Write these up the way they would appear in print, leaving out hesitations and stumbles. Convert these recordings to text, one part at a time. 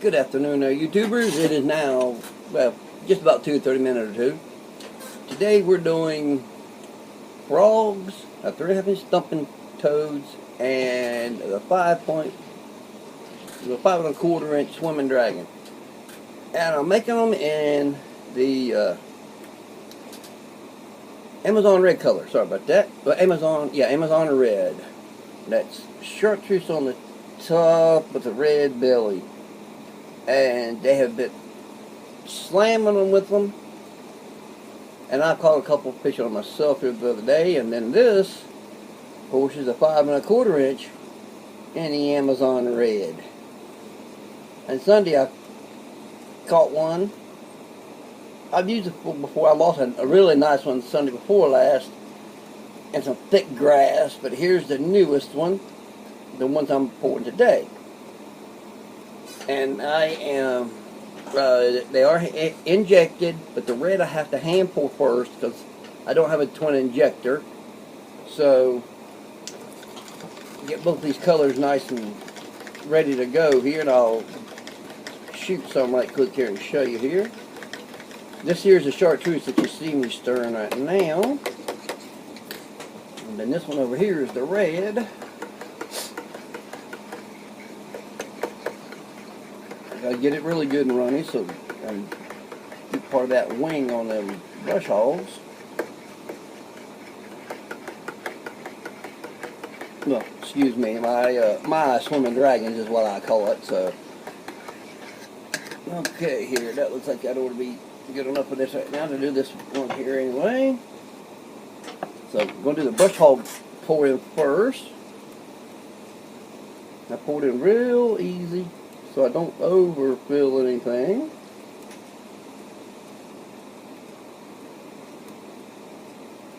Good afternoon, YouTubers. It is now, well, just about 30 minutes or two. Today we're doing frogs, a 3.5-inch thumping toads, and the 5.25-inch swimming dragon. And I'm making them in the Amazon red color. Sorry about that. But Amazon red. That's chartreuse on the top with a red belly. And they have been slamming them with them. And I caught a couple of fish on myself here the other day. And then this, of course, is a 5.25-inch in the Amazon red. And Sunday I caught one. I've used it before. I lost a really nice one Sunday before last and some thick grass. But here's the newest one, the ones I'm pouring today. And I am, they are injected, but the red I have to hand pour first because I don't have a twin injector. So, get both these colors nice and ready to go here, and I'll shoot some right quick here and show you here. This here is the chartreuse that you see me stirring right now. And then this one over here is the red. Gotta get it really good and runny so I can get part of that wing on them brush hogs. No, excuse me, my swimming dragons is what I call it. So, okay, here that looks like that ought to be good enough for this right now to do this one here anyway. So I'm going to do the brush hog pour in first. I poured in real easy, so I don't overfill anything.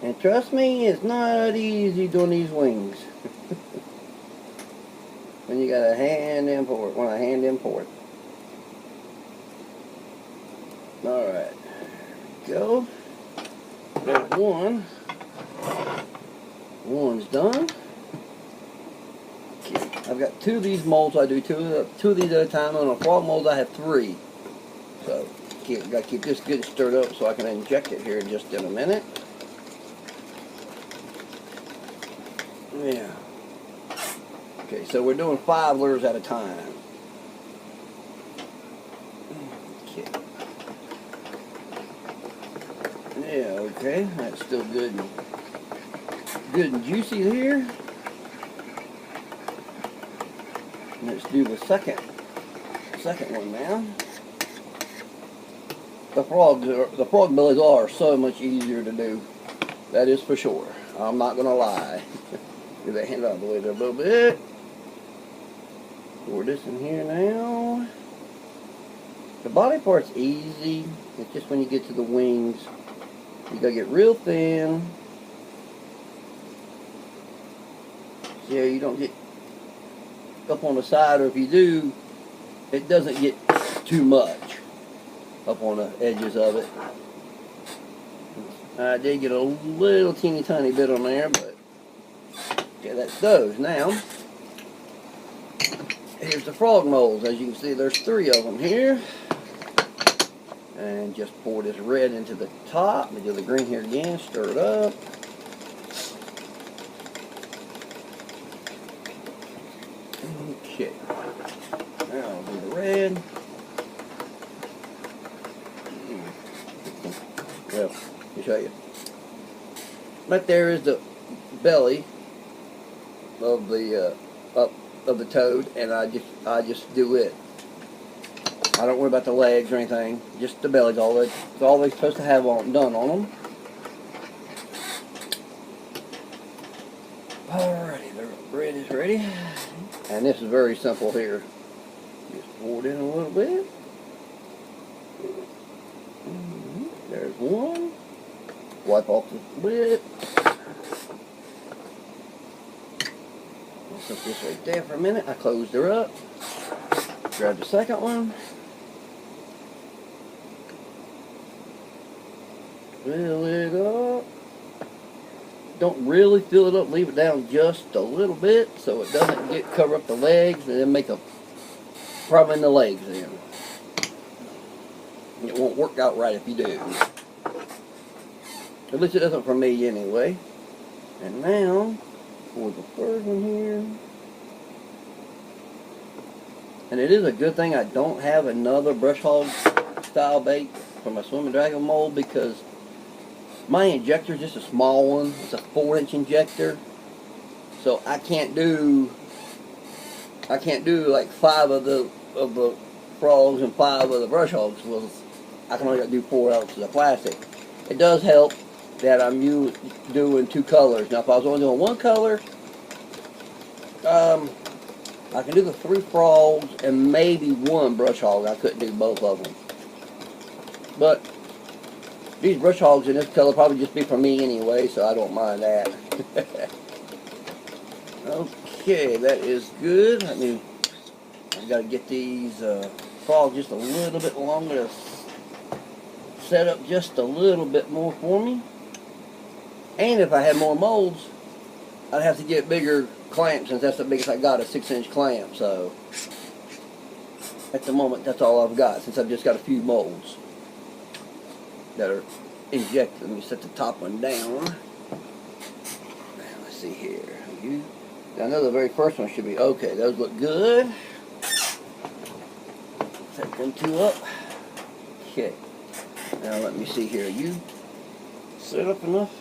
And trust me, it's not easy doing these wings. When you got a hand in for it, when I hand in for it. Alright, go. There's one. One's done. I've got two of these molds. I do two of these at a time. On a frog mold, I have three. So, got to keep this good stirred up so I can inject it here in just in a minute. Yeah. Okay, so we're doing 5 lures at a time. Okay. Yeah. Okay. That's still good and juicy here. Let's do the second one now. The frog bellies are so much easier to do. That is for sure. I'm not gonna lie. Get that hand out of the way there a little bit. Pour this in here now. The body part's easy. It's just when you get to the wings, you gotta get real thin. So you don't get up on the side, or if you do, it doesn't get too much up on the edges of it. I did get a little teeny tiny bit on there, but okay, that's those. Now, here's the frog molds. As you can see, there's 3 of them here. And just pour this red into the top. We do the green here again, stir it up. Okay. Now I'll do the red. Well, let me show you. Right there is the belly of the toad, and I just do it. I don't worry about the legs or anything. Just the belly's all they're supposed to have done on them. Alrighty, the bread is ready. And this is very simple here. Just pour it in a little bit. There's one. Wipe off the lid. I'll put this right there for a minute. I closed her up. Grab the second one. Fill it up. Don't really fill it up. Leave it down just a little bit so it doesn't cover up the legs and then make a Probably in the legs then. It won't work out right if you do. At least it doesn't for me anyway. And now, for the third one here. And it is a good thing I don't have another brush hog style bait for my Swimmin Dragon mold, because my injector is just a small one. It's a 4-inch injector. So I can't do like 5 of the frogs and 5 of the brush hogs. Well, I can only do 4 ounces of plastic. It does help that I'm doing 2 colors. Now if I was only doing 1 color, I can do the 3 frogs and maybe 1 brush hog. I couldn't do both of them. But these brush hogs in this color probably just be for me anyway, so I don't mind that. Okay, that is good. I mean, I've got to get these frogs just a little bit longer to set up just a little bit more for me. And if I had more molds, I'd have to get bigger clamps, since that's the biggest I got, a 6-inch clamp. So at the moment, that's all I've got, since I've just got a few molds that are injected. Let me set the top one down. Now, let's see here. I know the very first one should be okay. Those look good. Set them 2 up. Okay. Now let me see here. You set up enough?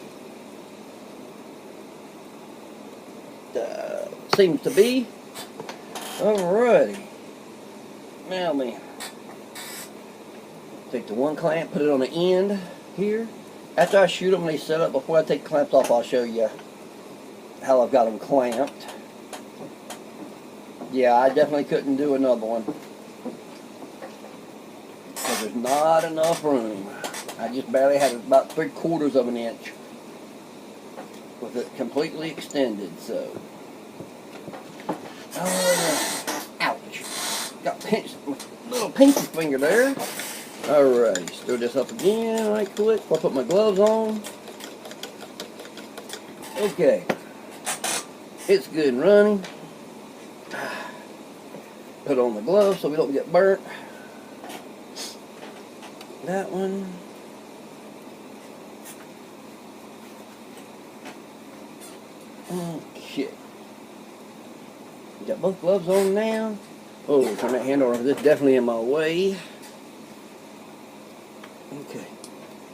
Seems to be. Alrighty. Now me take the 1 clamp, put it on the end here. After I shoot them, they set up. Before I take the clamps off, I'll show you how I've got them clamped. Yeah, I definitely couldn't do another one, because there's not enough room. I just barely had about 3/4 of an inch with it completely extended. So, ouch! Got pinched, my little pinky finger there. Alright, stir this up again right quick before I put my gloves on. Okay, it's good and running. Put on the gloves so we don't get burnt. That one. Okay. Got both gloves on now. Oh, turn that handle over. This is definitely in my way. Okay.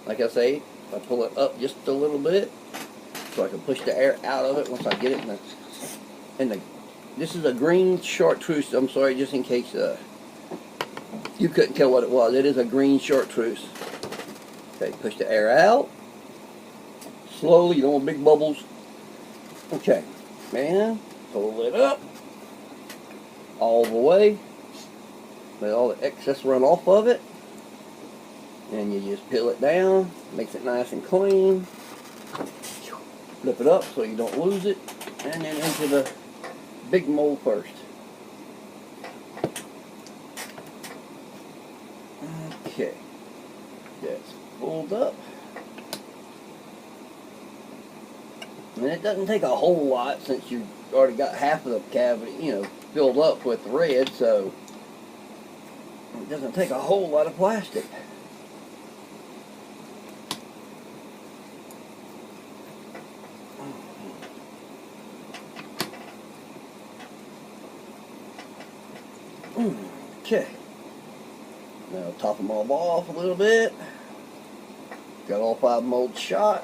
Like I say, I pull it up just a little bit so I can push the air out of it once I get it in the this is a green chartreuse. I'm sorry, just in case you couldn't tell what it was. It is a green chartreuse. Okay, push the air out. Slowly, you don't want big bubbles. Okay, and pull it up all the way. Let all the excess run off of it. And you just peel it down. Makes it nice and clean. Flip it up so you don't lose it. And then into the big mold first. Okay, that's pulled up. And it doesn't take a whole lot, since you've already got half of the cavity, filled up with red, so it doesn't take a whole lot of plastic. Okay. Now top them all off a little bit. Got all 5 molds shot.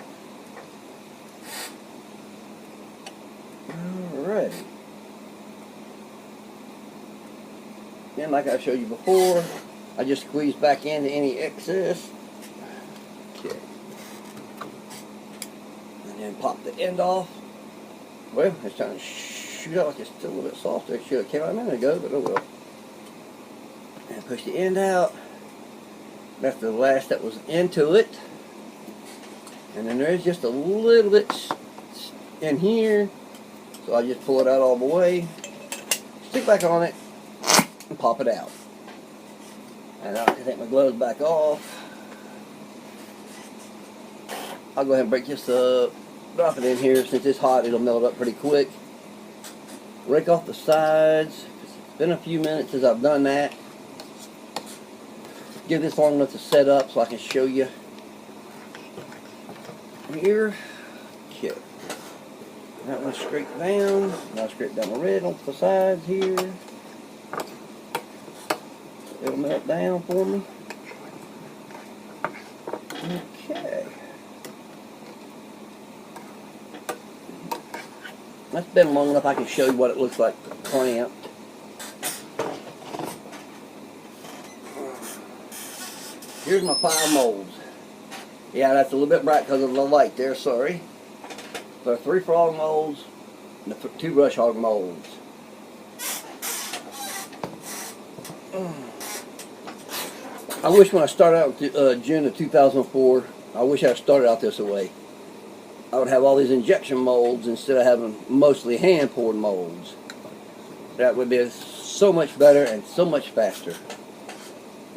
Alrighty. And like I showed you before, I just squeeze back into any excess. Okay. And then pop the end off. Well, it's trying to shoot out like it's still a little bit softer. It should have came out a minute ago, but oh well. And push the end out. That's the last that was into it. And then there's just a little bit in here. So I just pull it out all the way. Stick back on it. And pop it out. And I'll take my gloves back off. I'll go ahead and break this up. Drop it in here. Since it's hot, it'll melt up pretty quick. Rake off the sides. been a few minutes since I've done that. Give this long enough to set up so I can show you here. Okay. That one straight down. Now scrape down the red on the sides here. It'll melt down for me. Okay. That's been long enough I can show you what it looks like clamped. Here's my 5 molds. Yeah, that's a little bit bright because of the light there, sorry. There are 3 frog molds and 2 brush hog molds. I wish when I started out June of 2004, I wish I started out this way. I would have all these injection molds instead of having mostly hand poured molds. That would be so much better and so much faster.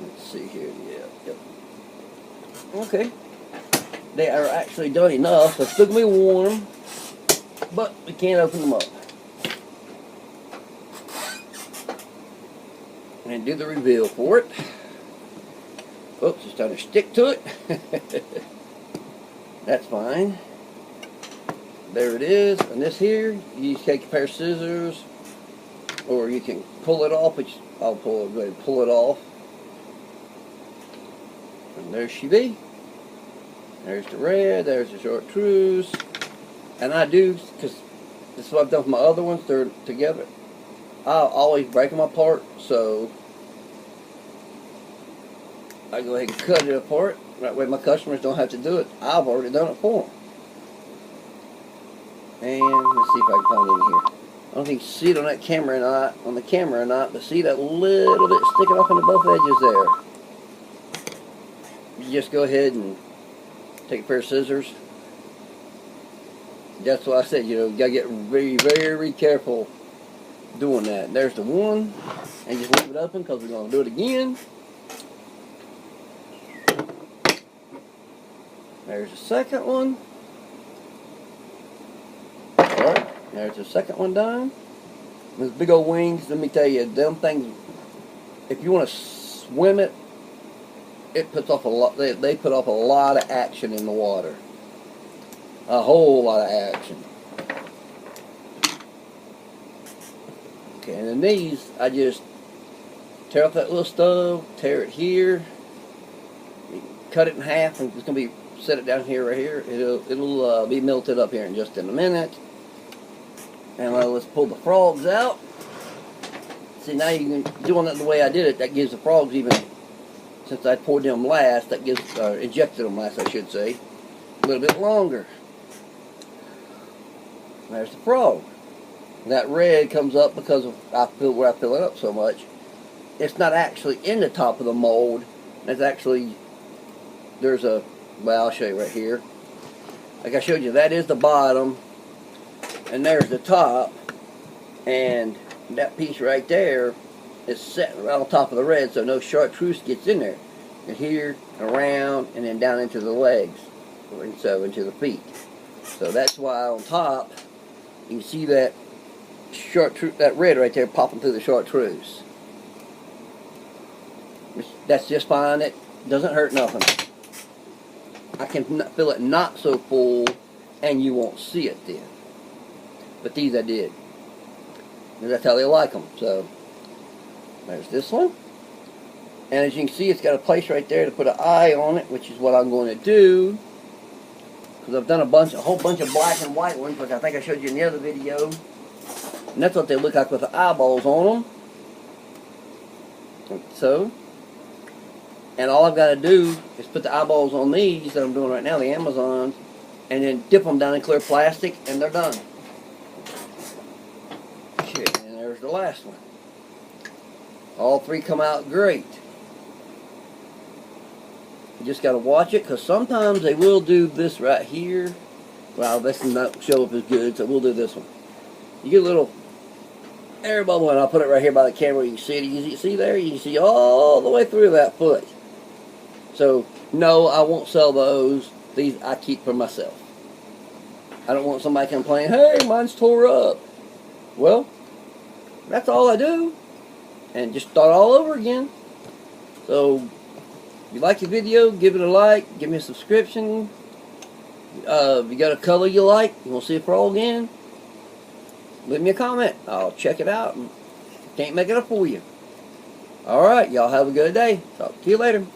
Let's see here. Yeah, yep. Okay. They are actually done enough. They're still going to be warm, but we can't open them up. And do the reveal for it. Oops, just trying to stick to it. That's fine. There it is. And this here, you take a pair of scissors, or you can pull it off, which I'll go ahead and pull it off. And there she be. There's the red, there's the chartreuse. And I do, because this is what I've done with my other ones, they're together. I'll always break them apart, so I go ahead and cut it apart. That way my customers don't have to do it. I've already done it for them. And let's see if I can find it in here. I don't know if you can see it on that camera or not, but see that little bit sticking off into both edges there. You just go ahead and take a pair of scissors. That's why I said, you know, you gotta get very, very careful doing that. There's the one, and just leave it open because we're gonna do it again. There's the second one. Alright, there's the second one done. Those big old wings, let me tell you, them things, if you want to swim it, it puts off a lot, they put off a lot of action in the water. A whole lot of action. Okay, and then these, I just tear off that little stove, tear it here, cut it in half, and it's going to be, set it down here, right here. It'll be melted up here in just in a minute. And let's pull the frogs out. See, now you can, doing it the way I did it, that gives the frogs even, since I poured them last, that gives, injected them last, I should say, a little bit longer. There's the frog. That red comes up because of where I fill it up so much. It's not actually in the top of the mold. It's actually, there's a, well, I'll show you right here. Like I showed you, that is the bottom, and there's the top, and that piece right there is set right on top of the red, so no chartreuse gets in there. And here, around, and then down into the legs, and so into the feet. So that's why on top, you can see that chartreuse, that red right there popping through the chartreuse. That's just fine. It doesn't hurt nothing. I can fill it not so full, and you won't see it then. But these I did. And that's how they like them. So, there's this one. And as you can see, it's got a place right there to put an eye on it, which is what I'm going to do. Because I've done a whole bunch of black and white ones, which I think I showed you in the other video. And that's what they look like with the eyeballs on them. Like so. And all I've got to do is put the eyeballs on these that I'm doing right now, the Amazons, and then dip them down in clear plastic, and they're done. Okay, and there's the last one. All 3 come out great. You just got to watch it, because sometimes they will do this right here. Well, this does not show up as good, so we'll do this one. You get a little air bubble, and I'll put it right here by the camera. You can see it. You see there? You can see all the way through that foot. So, no, I won't sell those. These I keep for myself. I don't want somebody complaining, hey, mine's tore up. Well, that's all I do. and just start all over again. So, if you like the video, give it a like, give me a subscription. If you got a color you like, you want to see a pro again, leave me a comment. I'll check it out. Can't make it up for you. Alright, y'all have a good day. Talk to you later.